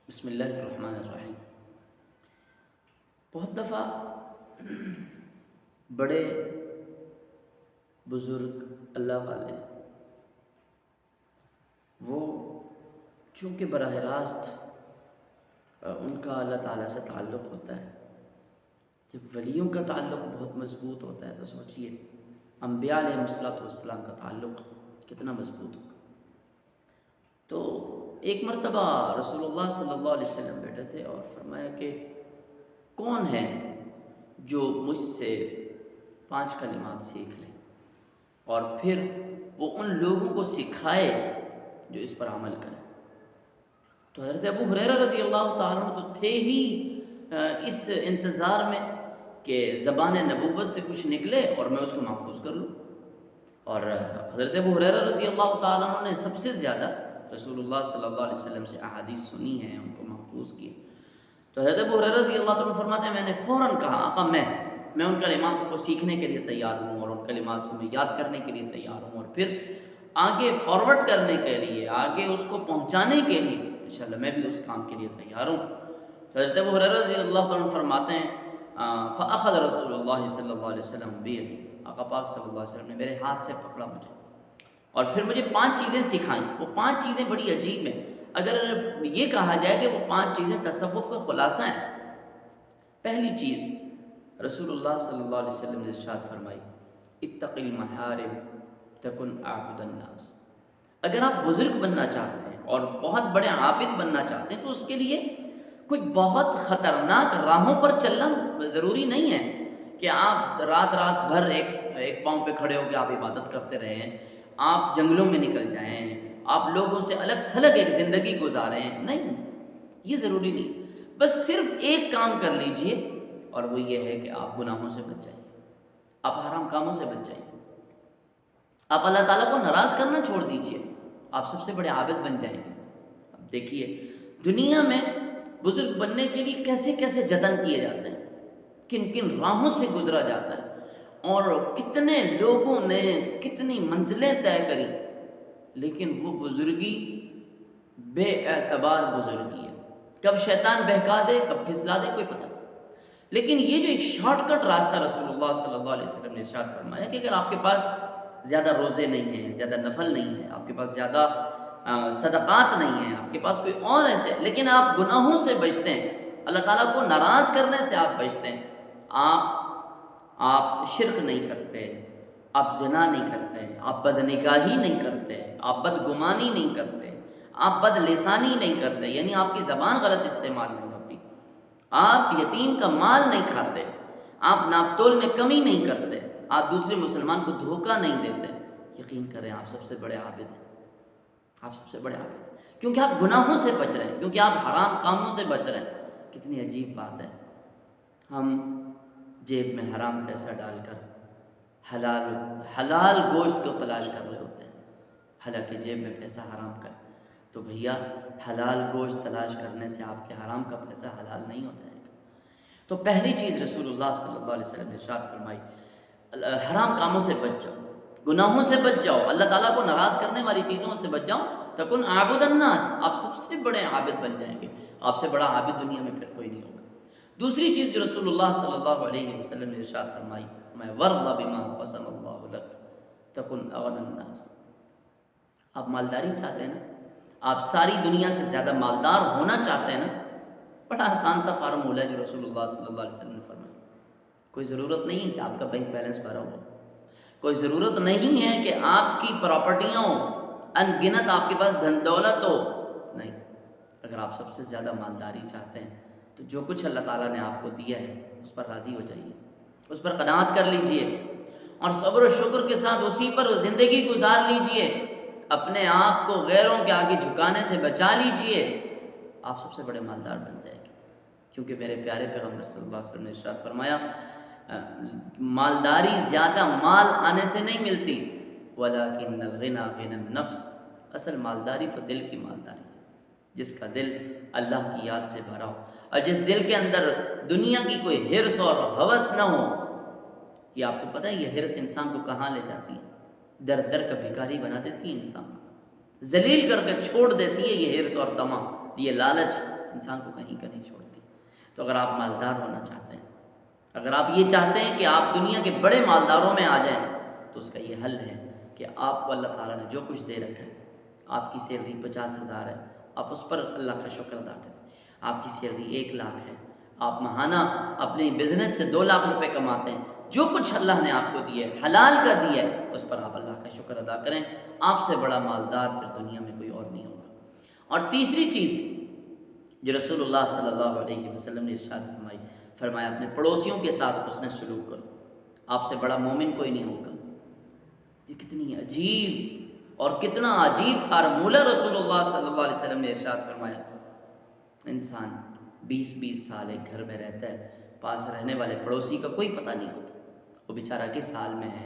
بسم اللہ الرحمن الرحیم۔ بہت دفعہ بڑے بزرگ اللہ والے وہ چونکہ براہ راست ان کا اللہ تعالیٰ سے تعلق ہوتا ہے، جب ولیوں کا تعلق بہت مضبوط ہوتا ہے تو سوچئے انبیاء علیہ السلام کا تعلق کتنا مضبوط ہوگا۔ تو ایک مرتبہ رسول اللہ صلی اللہ علیہ وسلم بیٹھے تھے اور فرمایا کہ کون ہے جو مجھ سے 5 کلمات سیکھ لے اور پھر وہ ان لوگوں کو سکھائے جو اس پر عمل کریں۔ تو حضرت ابو ہریرہ رضی اللہ تعالیٰ عنہ تو تھے ہی اس انتظار میں کہ زبان نبوت سے کچھ نکلے اور میں اس کو محفوظ کر لوں، اور حضرت ابو ہریرہ رضی اللہ تعالیٰ عنہ نے سب سے زیادہ رسول اللہ صلی اللہ علیہ وسلم سے احادیث سنی ہیں، ان کو محفوظ کیا۔ تو حضرت ابو ہریرہ رضی اللہ عنہ فرماتے ہیں میں نے فوراً کہا آقا میں ان کلمات کو سیکھنے کے لیے تیار ہوں اور ان کلمات کو میں یاد کرنے کے لیے تیار ہوں، اور پھر آگے فارورڈ کرنے کے لیے، آگے اس کو پہنچانے کے لیے انشاءاللہ میں بھی اس کام کے لیے تیار ہوں۔ تو حضرت ابو ہریرہ رضی اللہ عنہ فرماتے ہیں فأخذ رسول اللہ صلی اللہ علیہ وسلم بیدی، آقا پاک صلی اللہ علیہ وسلم نے میرے ہاتھ سے پکڑا مجھے اور پھر مجھے 5 چیزیں سکھائیں۔ وہ 5 چیزیں بڑی عجیب ہیں، اگر یہ کہا جائے کہ وہ 5 چیزیں تصوف کا خلاصہ ہیں۔ پہلی چیز رسول اللہ صلی اللہ علیہ وسلم نے ارشاد فرمائی اتق المحارم تکن اعبد الناس۔ اگر آپ بزرگ بننا چاہتے ہیں اور بہت بڑے عابد بننا چاہتے ہیں تو اس کے لیے کچھ بہت خطرناک راہوں پر چلنا ضروری نہیں ہے کہ آپ رات بھر ایک پاؤں پہ کھڑے ہو کے آپ عبادت کرتے رہیں، آپ جنگلوں میں نکل جائیں، آپ لوگوں سے الگ تھلگ ایک زندگی گزاریں، نہیں، یہ ضروری نہیں۔ بس صرف ایک کام کر لیجئے اور وہ یہ ہے کہ آپ گناہوں سے بچ جائیں، آپ حرام کاموں سے بچ جائیں، آپ اللہ تعالیٰ کو ناراض کرنا چھوڑ دیجئے، آپ سب سے بڑے عابد بن جائیں گے۔ اب دیکھیے دنیا میں بزرگ بننے کے لیے کیسے کیسے جتن کیے جاتے ہیں، کن کن راہوں سے گزرا جاتا ہے، اور کتنے لوگوں نے کتنی منزلیں طے کری، لیکن وہ بزرگی بے اعتبار بزرگی ہے، کب شیطان بہکا دے کب پھسلا دے کوئی پتہ نہیں۔ لیکن یہ جو ایک شارٹ کٹ راستہ رسول اللہ صلی اللہ علیہ وسلم نے ارشاد فرمایا کہ اگر آپ کے پاس زیادہ روزے نہیں ہیں، زیادہ نفل نہیں ہیں، آپ کے پاس زیادہ صدقات نہیں ہیں، آپ کے پاس کوئی اور ایسے، لیکن آپ گناہوں سے بچتے ہیں، اللہ تعالیٰ کو ناراض کرنے سے آپ بچتے ہیں، آپ شرک نہیں کرتے، آپ زنا نہیں کرتے، آپ بدنگاہی نہیں کرتے، آپ بدگمانی نہیں کرتے، آپ بد لسانی نہیں کرتے، یعنی آپ کی زبان غلط استعمال نہیں ہوتی، آپ یتیم کا مال نہیں کھاتے، آپ ناپ تول میں کمی نہیں کرتے، آپ دوسرے مسلمان کو دھوکہ نہیں دیتے، یقین کریں آپ سب سے بڑے عابد ہیں، آپ سب سے بڑے عابد ہیں، کیونکہ آپ گناہوں سے بچ رہے ہیں، کیونکہ آپ حرام کاموں سے بچ رہے ہیں۔ کتنی عجیب بات ہے، ہم جیب میں حرام پیسہ ڈال کر حلال گوشت کو تلاش کر رہے ہوتے ہیں، حالانکہ جیب میں پیسہ حرام کا ہے۔ تو بھیا حلال گوشت تلاش کرنے سے آپ کے حرام کا پیسہ حلال نہیں ہو جائے گا۔ تو پہلی چیز رسول اللہ صلی اللہ علیہ وسلم نے ارشاد فرمائی حرام کاموں سے بچ جاؤ، گناہوں سے بچ جاؤ، اللہ تعالیٰ کو ناراض کرنے والی چیزوں سے بچ جاؤ، تکن عابد الناس، آپ سب سے بڑے عابد بن جائیں گے، آپ سے بڑا عابد دنیا میں پھر کوئی نہیں ہوگا۔ دوسری چیز جو رسول اللہ صلی اللہ علیہ وسلم نے ارشاد فرمائی میں وَرْضَ بِمَا قَسَمَ اللَّهُ لَكَ تَكُنْ أَغْنَى النَّاسِ۔ آپ مالداری چاہتے ہیں نا، آپ ساری دنیا سے زیادہ مالدار ہونا چاہتے ہیں نا، بڑا آسان سا فارمولہ ہے جو رسول اللہ صلی اللہ علیہ وسلم نے فرمایا۔ کوئی ضرورت نہیں ہے کہ آپ کا بینک بیلنس بھرا ہو، کوئی ضرورت نہیں ہے کہ آپ کی پراپرٹیاں ہوں، ان گنت آپ کے پاس دھن دولت ہو، نہیں، اگر آپ سب سے زیادہ مالداری چاہتے ہیں تو جو کچھ اللہ تعالیٰ نے آپ کو دیا ہے اس پر راضی ہو جائیے، اس پر قناعت کر لیجئے اور صبر و شکر کے ساتھ اسی پر زندگی گزار لیجئے، اپنے آپ کو غیروں کے آگے جھکانے سے بچا لیجئے، آپ سب سے بڑے مالدار بن جائیں گے، کیونکہ میرے پیارے پیغمبر صلی اللہ علیہ وسلم نے ارشاد فرمایا مالداری زیادہ مال آنے سے نہیں ملتی، وَلَكِنَّ الْغِنَى غِنَى النَّفْسِ، اصل مالداری تو دل کی مالداری ہے، جس کا دل اللہ کی یاد سے بھرا ہو، اور جس دل کے اندر دنیا کی کوئی حرص اور ہوس نہ ہو۔ یہ آپ کو پتہ ہے یہ حرص انسان کو کہاں لے جاتی ہے؟ در در کا بھکاری بنا دیتی ہے، انسان کو ذلیل کر کے چھوڑ دیتی ہے یہ حرص اور طمع، یہ لالچ انسان کو کہیں کا نہیں چھوڑتی۔ تو اگر آپ مالدار ہونا چاہتے ہیں، اگر آپ یہ چاہتے ہیں کہ آپ دنیا کے بڑے مالداروں میں آ جائیں، تو اس کا یہ حل ہے کہ آپ کو اللہ تعالیٰ نے جو کچھ دے رکھا ہے، آپ کی سیلری 50,000 ہے، آپ اس پر اللہ کا شکر ادا کریں۔ آپ کی سیلری 1,00,000 ہے، آپ ماہانہ اپنی بزنس سے 2,00,000 روپے کماتے ہیں، جو کچھ اللہ نے آپ کو دیا ہے، حلال کا دیا ہے، اس پر آپ اللہ کا شکر ادا کریں۔ آپ سے بڑا مالدار پھر دنیا میں کوئی اور نہیں ہوگا۔ اور تیسری چیز جو رسول اللہ صلی اللہ علیہ وسلم نے ارشاد فرمایا اپنے پڑوسیوں کے ساتھ حسن سلوک کرو، آپ سے بڑا مومن کوئی نہیں ہوگا۔ یہ کتنی عجیب اور کتنا عجیب فارمولہ رسول اللہ صلی اللہ علیہ وسلم نے ارشاد فرمایا۔ انسان 20 سال ایک گھر میں رہتا ہے، پاس رہنے والے پڑوسی کا کوئی پتہ نہیں ہوتا، وہ بیچارہ کس حال میں ہے،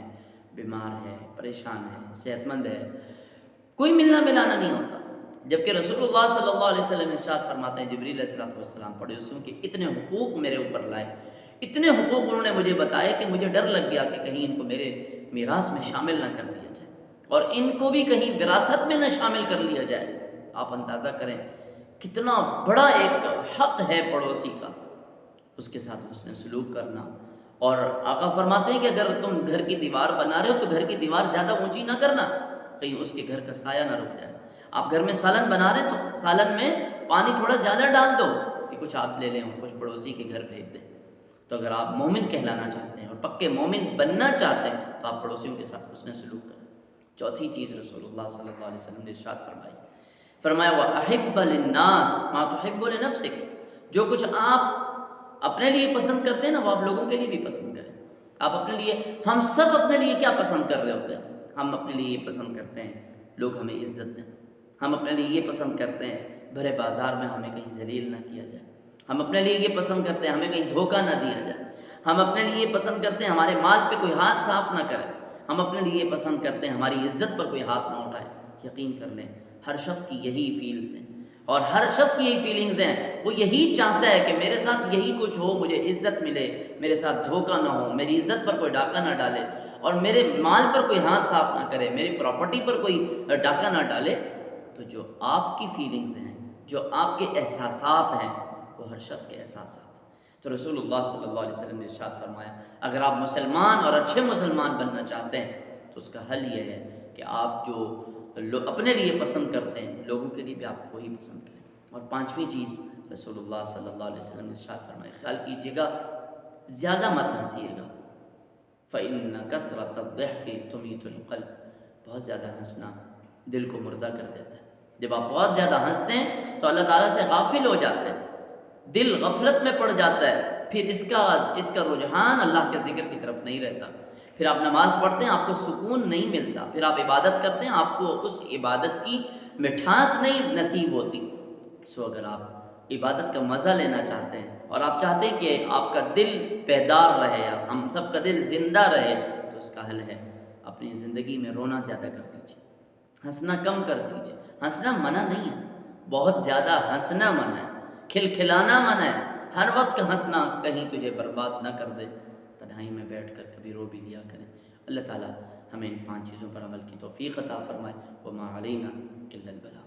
بیمار ہے، پریشان ہے، صحت مند ہے، کوئی ملنا ملانا نہیں ہوتا۔ جبکہ رسول اللہ صلی اللہ علیہ وسلم ارشاد فرماتے ہیں جبریل علیہ السلام پڑوسیوں کے اتنے حقوق میرے اوپر لائے، اتنے حقوق انہوں نے مجھے بتائے کہ مجھے ڈر لگ گیا کہ کہیں ان کو میرے میراث میں شامل نہ کر دیا جائے اور ان کو بھی کہیں وراثت میں نہ شامل کر لیا جائے۔ آپ اندازہ کریں کتنا بڑا ایک حق ہے پڑوسی کا، اس کے ساتھ حسن سلوک کرنا۔ اور آقا فرماتے ہیں کہ اگر تم گھر کی دیوار بنا رہے ہو تو گھر کی دیوار زیادہ اونچی نہ کرنا، کہیں اس کے گھر کا سایہ نہ رک جائے۔ آپ گھر میں سالن بنا رہے ہیں تو سالن میں پانی تھوڑا زیادہ ڈال دو کہ کچھ آپ لے لیں اور کچھ پڑوسی کے گھر بھیج دیں۔ تو اگر آپ مومن کہلانا چاہتے ہیں اور پکے مومن بننا چاہتے ہیں تو آپ پڑوسیوں کے ساتھ حسن سلوک کریں۔ چوتھی چیز رسول اللہ صلی اللہ علیہ وسلم نے ارشاد فرمایا وَأَحِبَّ لِلنَّاسِ مَا تُحِبُّ لِنَفْسِكَ، جو کچھ آپ اپنے لیے پسند کرتے ہیں نا وہ آپ لوگوں کے لیے بھی پسند کریں۔ آپ اپنے لیے، ہم سب اپنے لیے کیا پسند کر رہے ہوتے ہیں؟ ہم اپنے لیے یہ پسند کرتے ہیں لوگ ہمیں عزت دیں، ہم اپنے لیے یہ پسند کرتے ہیں بھرے بازار میں ہمیں کہیں ذلیل نہ کیا جائے، ہم اپنے لیے یہ پسند کرتے ہیں ہمیں کہیں دھوکہ نہ دیا جائے، ہم اپنے لیے یہ پسند کرتے ہیں ہمارے مال پہ کوئی ہاتھ صاف نہ کرے، ہم اپنے لیے یہ پسند کرتے ہیں ہماری عزت پر کوئی ہاتھ نہ اٹھائے۔ یقین کر لیں ہر شخص کی یہی فیلز ہیں اور ہر شخص کی یہی فیلنگز ہیں، وہ یہی چاہتا ہے کہ میرے ساتھ یہی کچھ ہو، مجھے عزت ملے، میرے ساتھ دھوکہ نہ ہو، میری عزت پر کوئی ڈاکہ نہ ڈالے اور میرے مال پر کوئی ہاتھ صاف نہ کرے، میری پراپرٹی پر کوئی ڈاکہ نہ ڈالے۔ تو جو آپ کی فیلنگز ہیں، جو آپ کے احساسات ہیں، وہ ہر شخص کے احساسات ہیں۔ تو رسول اللہ صلی اللہ علیہ وسلم نے ارشاد فرمایا اگر آپ مسلمان اور اچھے مسلمان بننا چاہتے ہیں تو اس کا حل یہ ہے کہ آپ جو اپنے لیے پسند کرتے ہیں لوگوں کے لیے بھی آپ وہی پسند کریں۔ اور پانچویں چیز رسول اللہ صلی اللہ علیہ وسلم نے ارشاد فرمایا، خیال کیجیے گا زیادہ مت ہنسیے گا، فَإِنَّ كَثْرَةَ الضِّحْكِ تُمِيتُ الْقَلْبَ، بہت زیادہ ہنسنا دل کو مردہ کر دیتا ہے۔ جب آپ بہت زیادہ ہنستے ہیں تو اللہ تعالیٰ سے غافل ہو جاتے ہیں، دل غفلت میں پڑ جاتا ہے، پھر اس کا رجحان اللہ کے ذکر کی طرف نہیں رہتا، پھر آپ نماز پڑھتے ہیں آپ کو سکون نہیں ملتا، پھر آپ عبادت کرتے ہیں آپ کو اس عبادت کی مٹھاس نہیں نصیب ہوتی۔ سو اگر آپ عبادت کا مزہ لینا چاہتے ہیں اور آپ چاہتے ہیں کہ آپ کا دل بیدار رہے، ہم سب کا دل زندہ رہے، تو اس کا حل ہے اپنی زندگی میں رونا زیادہ کر دیجیے، ہنسنا کم کر دیجیے۔ ہنسنا منع نہیں ہے، بہت زیادہ ہنسنا منع ہے، کھلکھلانا منع ہے، ہر وقت ہنسنا کہیں تجھے برباد نہ کر دے۔ تنہائی میں بیٹھ کر کبھی رو بھی لیا کریں۔ اللہ تعالیٰ ہمیں ان 5 چیزوں پر عمل کی توفیق عطا فرمائے۔ وما علینا الا البلاغ۔